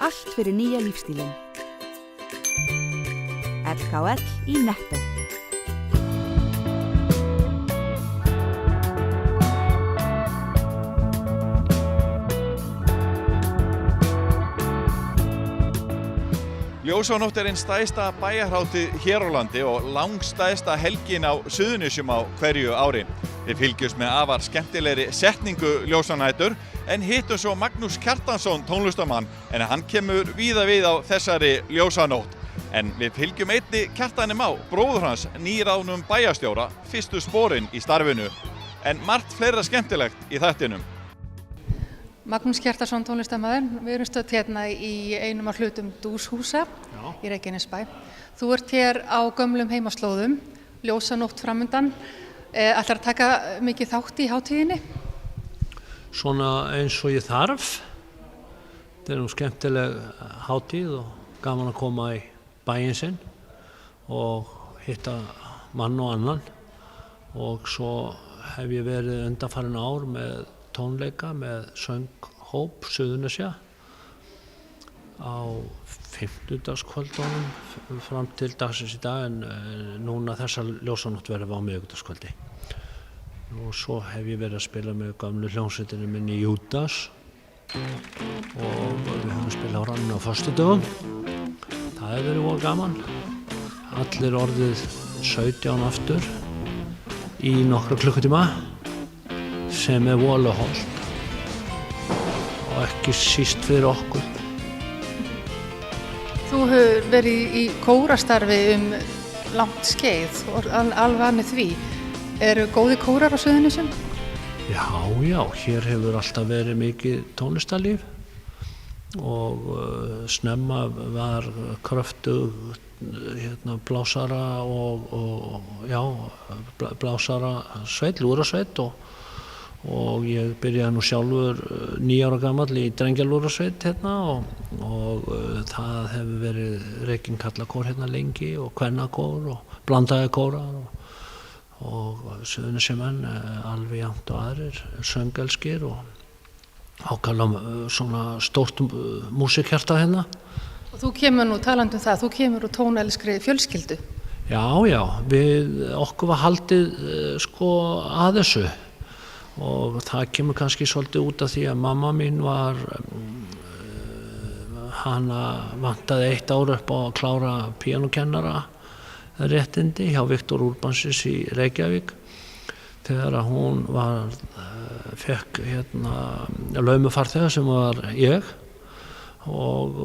Allt fyrir nýja lífstílinn. LKL í Netto. Ljósanótt einn stærsta bæjarhátíð hér á landi og langstærsta helgin á Suðurnesjum á hverju ári. Við fylgjumst með afar skemmtilegri setningu ljósanætur en hittum svo Magnús Kjartansson tónlistarmann en hann kemur víða við á þessari ljósanótt. En við fylgjum einni Kjartanim á, bróður hans, nýráðnum bæjarstjóra, fyrstu sporin í starfinu. En margt fleira skemmtilegt í þættinum. Magnús Kjartansson tónlistarmaður, við erum stödd hérna í einum af hlutum Dúshúsa í Reykjanesbæ. Þú ert hér á gömlum heimaslóðum, ljósanótt framundan. Ætlar að taka mikið þátt í hátíðinni? Svona eins og ég þarf. Þetta er nú skemmtileg hátíð og gaman að koma í bæinn sinn og hitta mann og annan. Og svo hef ég verið undanfarin ár með tónleika með sönghóp Suðurnesja á 50-dagskvöldunum fram til dagsins í dag en núna þessa ljósanótt verður á miðvikudagskvöldi. Og svo hef ég verið að spila með gömlu hljómsveitinni minni Júdas og við höfum spilað á Ranninu á föstudögum. Það hefur verið voða gaman. Allir orðið 17 aftur í nokkra klukkutíma sem er voðalega hollt og ekki síst fyrir okkur. Þú hefur verið í kórastarfi langt skeið og alveg annað því. Eru góðir kórar á Suðurnesjum? Já, hér hefur alltaf verið mikið tónlistarlíf og snemma var kröftug blásara blásara sveit, lúðrasveit og ég byrjaði nú sjálfur 9 ára gamall í drengjalúðrasveit hérna og það hefur verið rekinn karlakór hérna lengi og kvennakór og blandaði kórar og Suðurnesjamenn alveg jafnt og aðrir söngelskir og ákaflega svona stórt músikhjarta hérna. Og þú kemur nú, talandi um það, þú kemur úr tónelskri fjölskyldu. Já, okkur var haldið að þessu og það kemur kannski svolítið út af því að mamma mín var, hana vantaði 1 ár upp á að klára píanókennara réttindi hjá Viktor Urbansis í Reykjavík þegar að hún fekk laumufarþega sem var ég og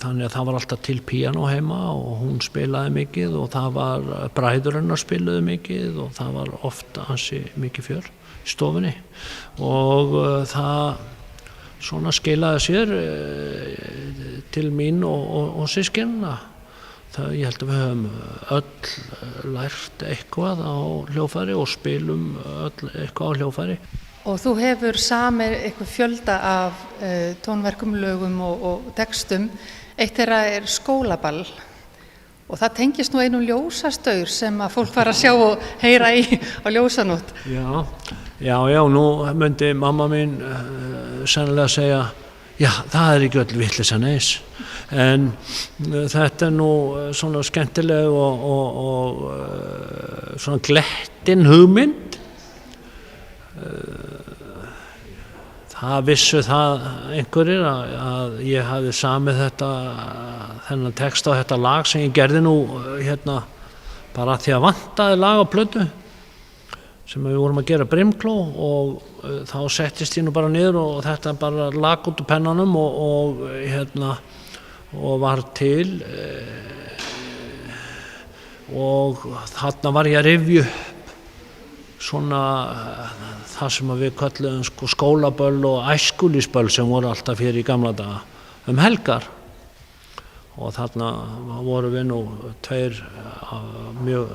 þannig að það var alltaf til píanó heima og hún spilaði mikið og það var bræður hennar spiluðu mikið og það var oft ansi mikið fjör í stofunni og það svona skilaði sér til mín og systkinanna. Ég held að við höfum öll lært eitthvað á hljóðfæri og spilum öll eitthvað á hljóðfæri. Og þú hefur samið eitthvað fjölda af tónverkum, lögum og textum. Eitt þeirra er skólaball og það tengist nú einum ljósastaur sem að fólk var að sjá og heyra í á ljósanótt. Já, nú myndi mamma mín sennilega segja já, það er ekki öll vitleysan eins. En þetta er nú svona skemmtileg og svona glettin hugmynd. Það vissu það einhverjir að ég hafði samið þennan text á þetta lag sem ég gerði nú hérna bara því að vantaði lag á plötu sem við vorum að gera Brimkló og þá settist ég nú bara niður og þetta bara lag út úr pennanum og var til og þarna var ég að rifja upp svona það sem við kölluðum skólaböll og æskulýsböll sem voru alltaf hér í gamla daga helgar og þarna voru við nú 2 mjög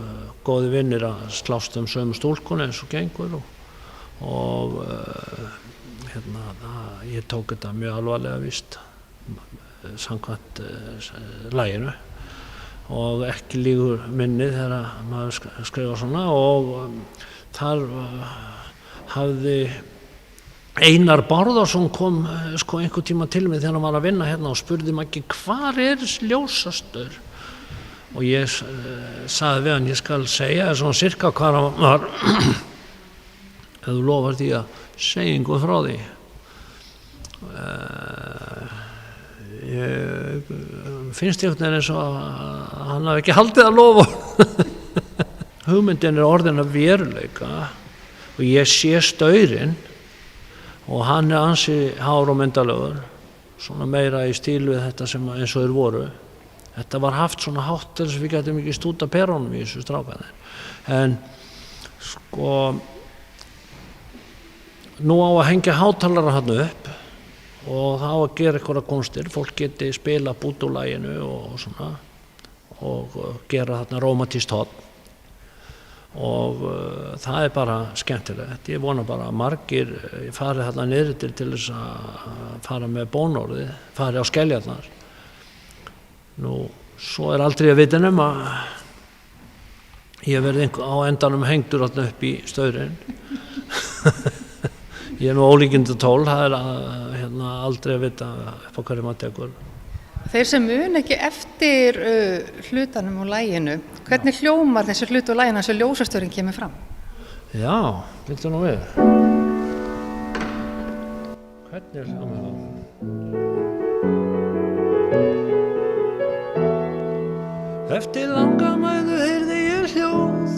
góði vinnir að slást sömu stúlkuna eins og gengur og ég tók þetta mjög alvarlega víst samkvæmt laginu og ekki líkur minnið þegar maður skrifa svona og þar hafði Einar Bárðarsson kom sko einhver tíma til mig þegar hann var að vinna hérna og spurði mig ekki hvar ljósastur og ég sagði við hann ég skal segja svona sirka hvar hann var ef þú lofar því að segja einhver frá því ég finnst einhvern veginn eins og hann hafi ekki haldið að lofa hugmyndin orðin að veruleika og ég sé staurinn og hann ansi hár og myndalegur svona meira í stíl við þetta sem eins og þeir voru þetta var haft svona hátt til þess að við getum ekki stúta perónum í þessu strákanir en sko nú á að hengja hátalara hann upp og það á að gera eitthvað konstir fólk geti spila bútulæginu og svona og gera þarna rómatískt horn og það bara skemmtilegt ég vona bara að margir fari þarna niður til þess að fara með bónorðið, fari á Skeljarnar nú, svo aldrei að vita nema ég verði á endanum hengdur þarna upp í staurinn ég nú ólíkindatól það aldrei að vita upp á hverju maður tekur Þeir sem mun ekki eftir hlutanum og laginu, hvernig hljómar þessi hlut og lagina sem ljósastörinn kemur fram? Já, viltu nú við? Hvernig hljómar það? Eftir langa mæðu heyrði ég hljóð,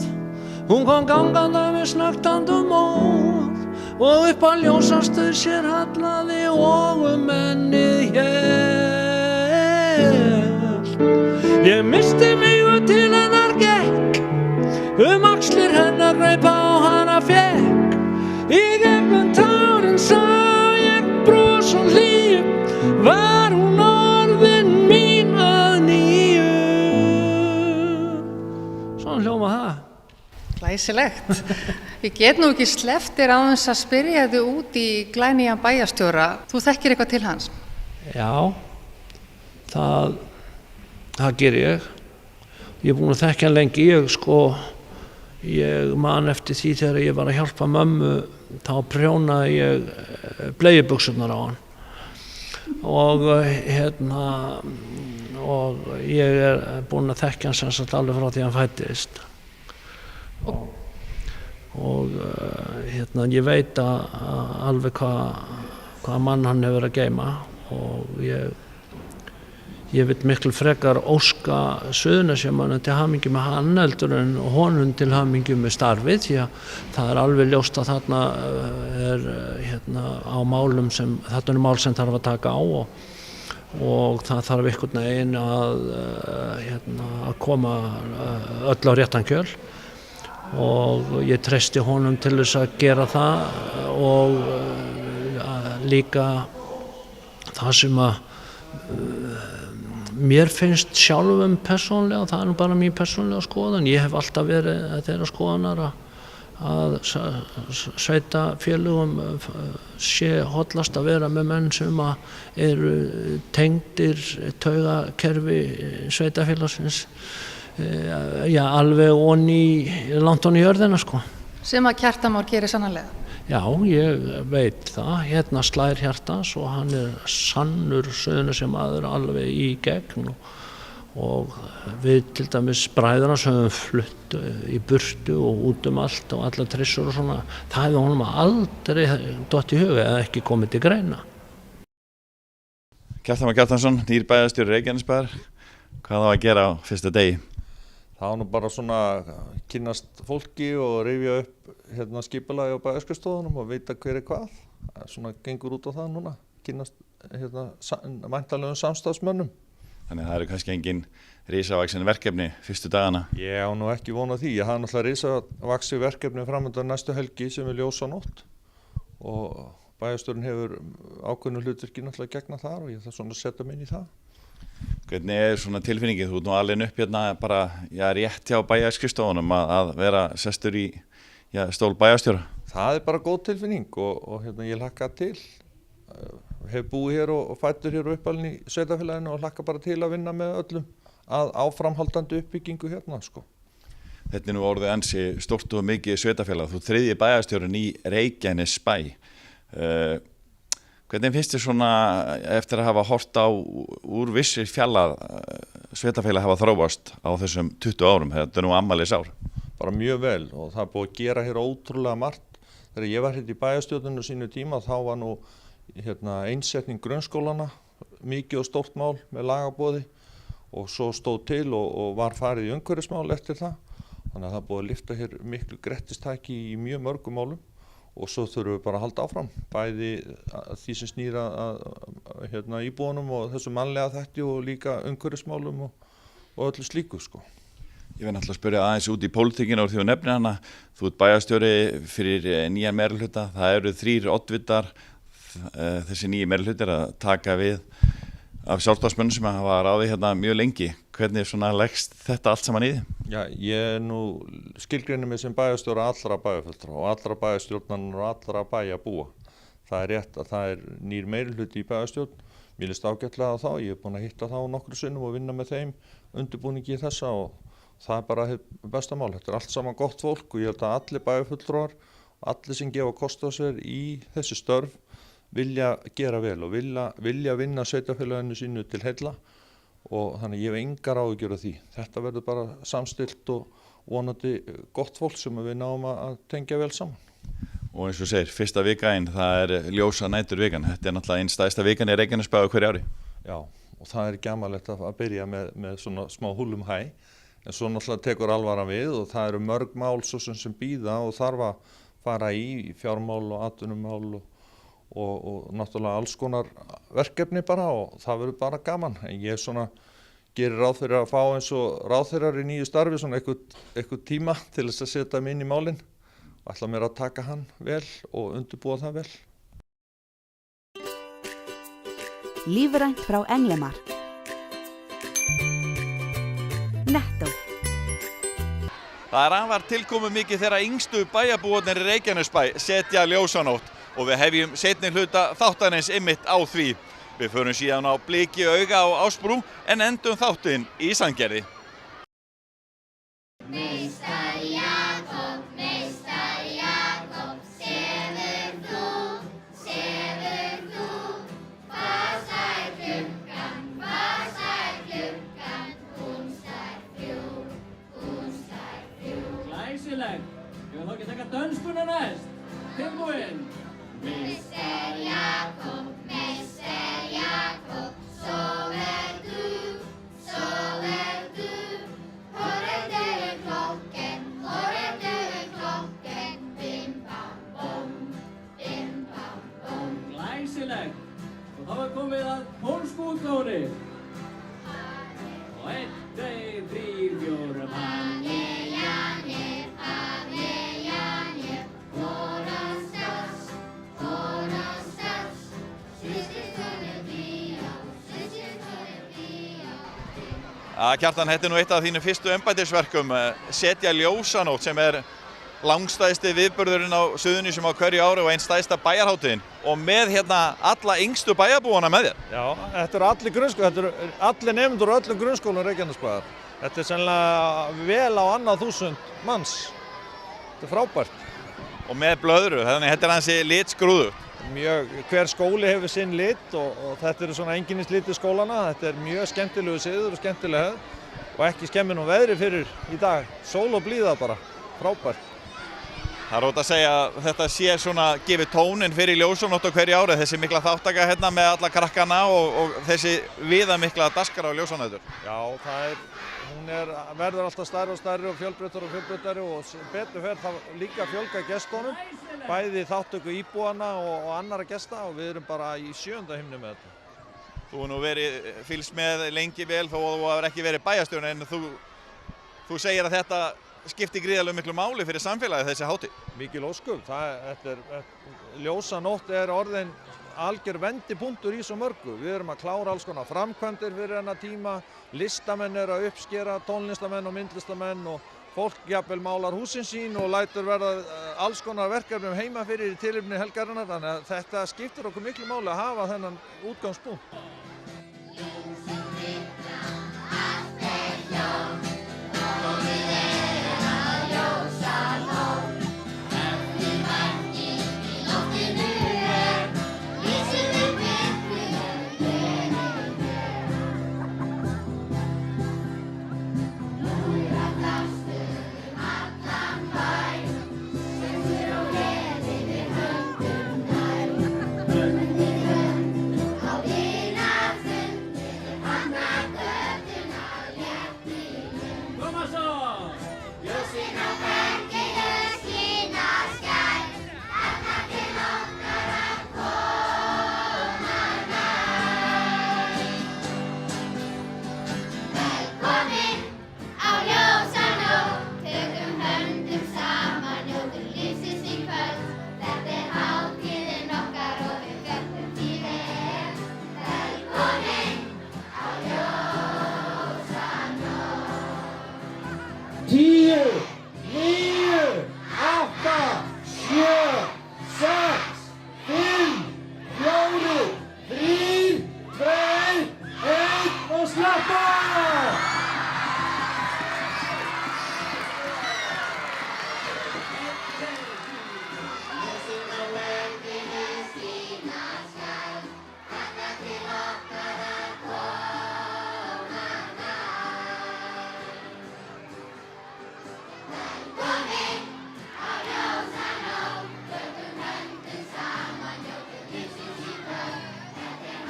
hún kom gangandi með snöktandi móð og upp á ljósastöð sér hallaði og ennið hér. Ég misti mig til hennar gekk axlir hennar greip á hana fékk í gegnum tárin sá ég bros og hlýju var hún orðin mín að nýju Svona hljóma það Glæsilegt Ég get nú ekki sleppt á þess að spyrja þig út í glænýjan bæjarstjóra Þú þekkir eitthvað til hans? Já, það ger ég. Ég búin að þekkja hann lengi. Ég man eftir því þegar ég var að hjálpa mömmu, þá prjónaði ég bleiubuxurnar á hann. Og ég búin að þekkja hann sem sagt alveg frá því hann fæddist. Og ég veit alveg hvað mann hann hefur að geyma og ég vil miklu frekar óska Suðurnesjamönnum til hamingju með hann heldur en honum til hamingju með starfið því að það alveg ljóst að þarna á málum sem þarna mál sem þarf að taka á og það þarf einhvern veginn að koma öll á réttan kjöl og ég treysti honum til þess að gera það og líka það sem að mér finnst sjálfum persónlega, það nú bara mín persónlega skoðun, ég hef alltaf verið þeirra skoðunar að sveitarfélögum sé hollast að vera með menn sem eru tengdir taugakerfi sveitarfélagsins alveg langt onni í jörðina Sem að Kjartan Már gerir sannarlega Já, ég veit það, slær hjartans og hann sannur Suðurnesjamaður alveg í gegn og við til dæmis bræðurna sem höfum flutt í burtu og út allt og allar trissur og svona, það hefði honum aldrei dott í huga eða ekki komið til greina. Kjartan Már Kjartansson, nýr bæjarstjóri Reykjanesbæjar, hvað á að gera á fyrsta degi? Það var nú bara svona kynnast fólki og rifja upp skipulagi á bæjarskrifstofunum og vita hver hvað. Svona gengur út á það núna, kynnast væntanlegum samstarfsmönnum. Þannig það eru kannski engin risavaxin verkefni fyrstu dagana? Ég á nú ekki von á því. Ég hafði náttúrulega risavaxið verkefni framöndan næstu helgi sem ljósanótt og bæjarstjórinn hefur ákveðnu hlutverki náttúrulega gegna þar og ég þarf svona að setja mig inn í það. Hvernig svona tilfinningin? Þú ert nú alveg upp bara rétt hjá bæjarskrifstofunum að vera sestur í stól bæjarstjóra? Það bara góð tilfinning og ég hlakka til. Hef búið hér og fæddur hér uppalinn í sveitarfélaginu og hlakka bara til að vinna með öllum að áframhaldandi uppbyggingu hérna. Þetta nú orðið ansi stórt og mikið sveitarfélag. Þú þriðji bæjarstjórinn í Reykjanesbæ. Hvernig finnst þér svona eftir að hafa hort á úr vissir fjalla sveitarfélag hafa þróast á þessum 20 árum, þetta nú afmælisár? Bara mjög vel og það búið að gera hér ótrúlega margt. Þegar ég var hérna í bæjarstjórninu sínu tíma þá var nú einsetning grunnskólana mikið og stórt mál með lagaboði og svo stóð til og var farið í umhverfismál eftir það. Þannig að það búið að lyfta hér miklu grettistæki í mjög mörgum málum. Og svo þurfum við bara að halda áfram, bæði því sem snýra að íbúunum og þessu mannlega þætti og líka umhverfismálum og öllu slíku sko. Ég vil náttúrulega spyrja aðeins út í pólitíkina og því þú nefnir hana. Þú ert bæjarstjóri fyrir nýjan meirihluta, það eru 3 oddvitar, þessi nýji meirihlutir að taka við af sjálfstæðismönnum sem hafa ráðið hérna mjög lengi. Hvernig svona leggst þetta allt saman í því? Já, ég nú skilgreinir mig sem bæjarstjóra allra bæjarfulltrúa og allra bæjarstjórnarnir og allra bæjarbúa. Það er rétt að það er nýr meirihluti í bæjarstjórn. Mér líst ágætlega á þá, ég er búinn að hitta þá nokkru sinnum og vinna með þeim undirbúningi í þessa og það er bara besta mál. Þetta er allt saman gott fólk og ég held að allir bæjarfulltrúar og allir sem gefa kost á sér í þessi störf vilja gera vel og vilja vinna sveitarfélaginu sínu til heilla og þannig ég hef engar áhyggjur af því. Þetta verður bara samstillt og vonandi gott fólk sem við náum að tengja vel saman. Og eins og segir, fyrsta vikainn, það er ljósa næturvikan. Þetta er náttúrulega einn stærsta vikan í Reykjanesbæ á hverju ári. Já, og það er gamalegt að byrja með svona smá húlum hæ, en svo náttúrulega tekur alvaran við og það eru mörg mál svo sem bíða og þarf að fara í fjármál og atvinnumál og náttúrulega alls konar verkefni bara og það verður bara gaman. En ég svona gerir ráð fyrir að fá eins og ráðherrar í nýju starfi svona eitthvað tíma til þess að setja mig inn í málin og ætla mér að taka hann vel og undirbúa það vel. Lífrænt frá Englemar. Nettó. Það er afar tilkomið mikið þegar yngstu bæjarbúarnir í Reykjanesbæ setja ljósanótt og við hefjum seinni hluta þáttarins einmitt á því. Við förum síðan á bliki auga á Ásbrú en endum þáttinn í Sandgerði. Meistar Jakob, sefur þú, hvað sær klukkan, hún slær 3. Glæsilegt! Ég vil þá ekki taka dönskuna næst. Tilbúinn! Mr. Jakob, sover du, horrende klokken, bim bam bom. Glæsilegt! Og þá er komið að pólsku útgáfunni. Og 1, 2, 3, 4, Panie Janie, Kjartan, þetta er nú eitt af þínu fyrstu embættisverkum, setja ljósanótt sem er langstæðsti viðburðurinn á Suðurnesjum á hverju ári og einn stærsta bæjarhátíðin og með hérna alla yngstu bæjarbúana með þér. Já, þetta eru allir grunnskólar, þetta eru allir nemendur og öllum grunnskólum Reykjanesbæjar. Þetta er sennilega vel á 2.000 manns. Þetta er frábært. Og með blöðru, þannig þetta er hansi litskrúðu. Hver skóli hefur sinn lit og þetta eru svona einkennisliti skólana. Þetta er mjög skemmtilegu siður og skemmtileg hefð og ekki skemmir nú veðri fyrir í dag. Sól og blíða bara, frábært. Það er ótt að segja að þetta sé svona gefið tónin fyrir ljósanótt á hverju ári, þessi mikla þáttaka hérna með alla krakkana og þessi viðamikla dagskrá á ljósanóttur. Já, hún verður alltaf stærri og stærri og fjölbreyttari og betur fer það líka fjölga gestunum, bæði þáttöku íbúana og annara gesta og við erum bara í 7. himni með þetta. Þú hefur nú fylgst með lengi vel þó að þú hefur ekki verið bæjarstjóri en þú segir að þetta skiptir gríðarlega miklu máli fyrir samfélagið þessi hátíð. Mikil ósköp, ljósanótt er orðin algjör vendipunktur í svo mörgu. Við erum að klára alls konar framkvæmdir fyrir þennan tíma, listamenn eru að uppskera, tónlistamenn og myndlistamenn og fólk jafnvel málar húsin sín og lætur verða alls konar verkefnum heima fyrir í tilefni helgarinnar, þannig að þetta skiptir okkur miklu máli að hafa þennan útgangspunkt. Ljósanótt, eftir vængi í loftinu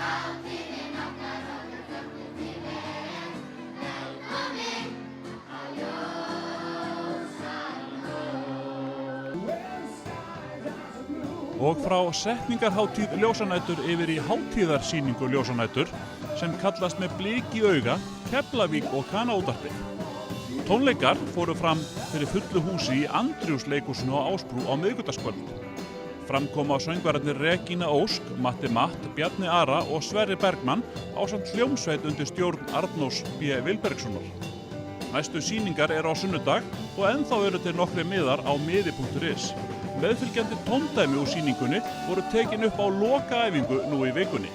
Hátíðin okkar okkur fögnum til vel. Velkomin á Ljósanótt. Og frá setningarhátíð ljósanætur yfir í hátíðarsýningu ljósanætur sem kallast með blik í auga Keflavík og Kana-útvarpið. Tónleikar fóru fram fyrir fullu húsi í Andrjúsleikhúsinu á Ásbrú á miðvikudagskvöld. Fram koma söngvararnir Regína Ósk, Matti Matt, Bjarni Ara og Sverrir Bergmann ásamt hljómsveit undir stjórn Arnórs B. Vilbergssonar. Næstu sýningar eru á sunnudag og ennþá eru til nokkrir miðar á miði.is. Meðfylgjandi tóndæmi úr sýningunni voru tekin upp á lokaæfingu nú í vikunni.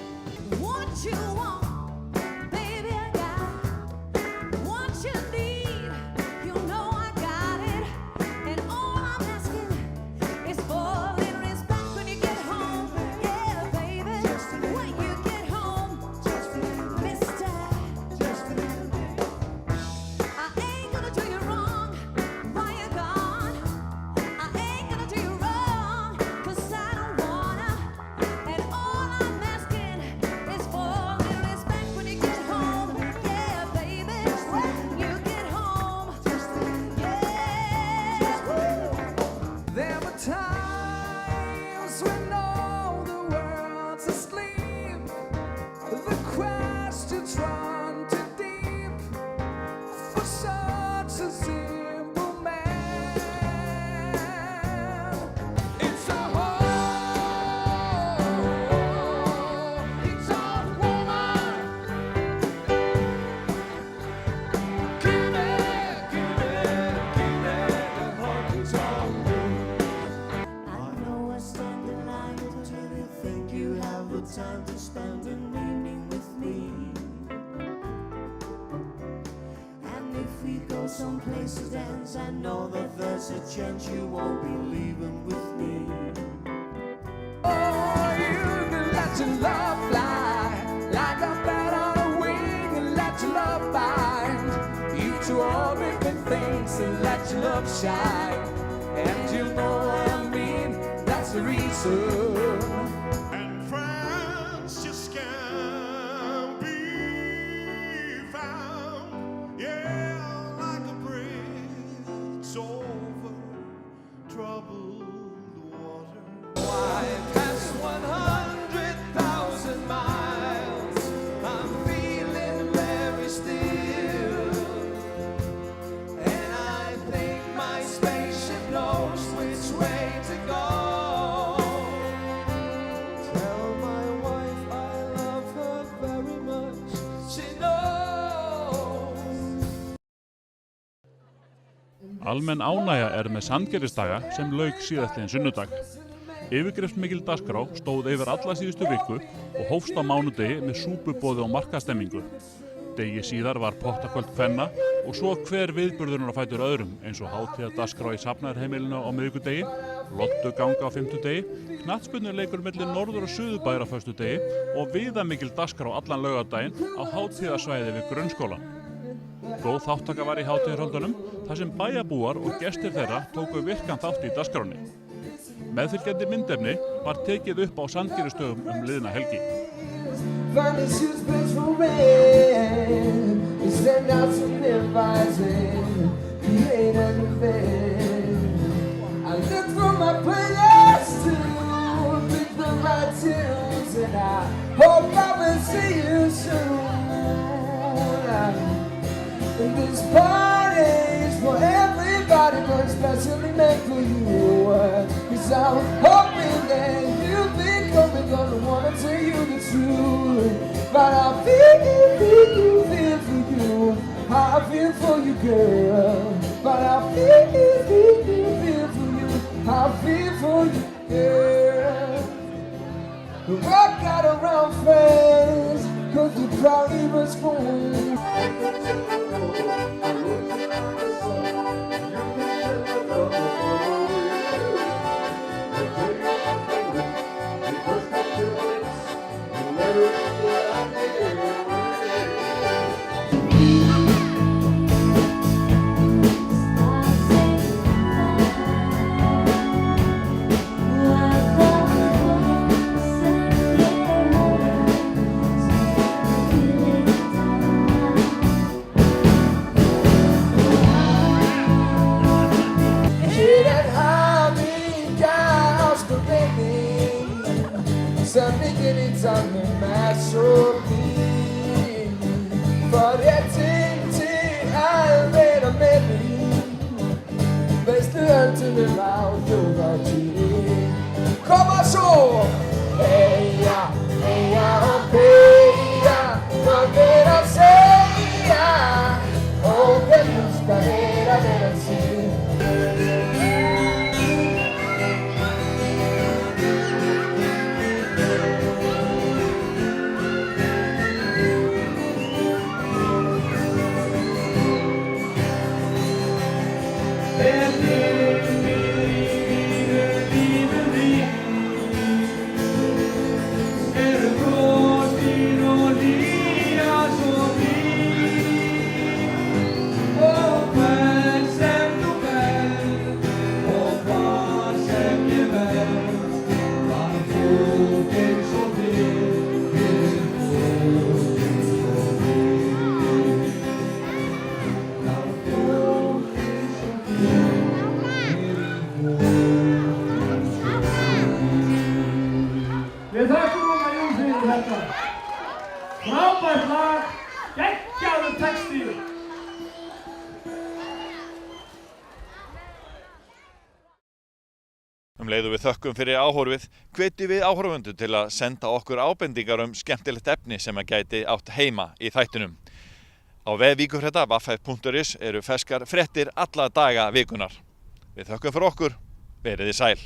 Some place to dance. I know that there's a chance you won't be leaving with me. Oh, you can let your love fly like a bird on a wing, and let your love bind you to all different things, and let your love shine. And you know what I mean, that's the reason. And friends just can't be found, yeah. Over troubled water. Why past 100,000 miles? I'm feeling very still, and I think my spaceship knows which way to go. Tell my wife I love her very much. She knows. Almenn ánægja er með Sandgerðisdaga sem lauk síðastliðinn sunnudag. Yfirgripsmikil dagskrá stóð yfir alla síðustu viku og hófst á mánudegi með súpuboði og markastemmingu. Degi síðar var pottakvöld kvenna og svo hver viðburðurinn á fætur öðrum eins og hátíðardagskrá í Safnaðarheimilinu á miðvikudegi, lottuganga á fimmtudegi, knattspyrnuleikur milli Norður- og Suðurbæjar á föstudegi og viðamikil dagskrá allan laugardaginn á hátíðarsvæði við grunnskólann. Góð þáttaka var í hátíðarhöldunum þar sem bæjarbúar og gestir þeirra tóku virkan þátt í dagskránni. Meðfylgjandi myndefni var tekið upp á Sandgerðisstöðum liðna helgi. And this party is for everybody, but especially made for you. 'Cause I'm hoping that you think I'm gonna wanna tell you the truth. But I feel for you, how I feel for you, girl. But I feel for you, how I feel for you, girl. Rock got around friends, 'cause you probably was born. bjóðatíð. Koma svo! Heia, heia og beia, hvað er að segja? Og ég elska heyra þeirra sín. Við þakkum Rúna Jón fyrir þetta. Frábært lag, geggjaður texti. Leið og við þökkum fyrir áhorfið, hvetjum við áhorfendur til að senda okkur ábendingar skemmtilegt efni sem að gæti átt heima í þættinum. Á vef Víkurfrétta www.víkurfrétta.is eru ferskar fréttir alla daga vikunar. Við þökkum fyrir okkur, verið þið sæl.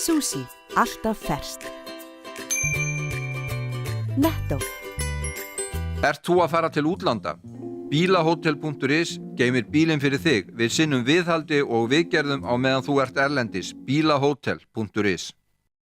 Sushi, alltaf ferskt. Netto. Ert þú að fara til útlanda? Bílahotel.is geymir bílinn fyrir þig. Við sinnum viðhaldi og viðgerðum á meðan þú ert erlendis. Bílahotel.is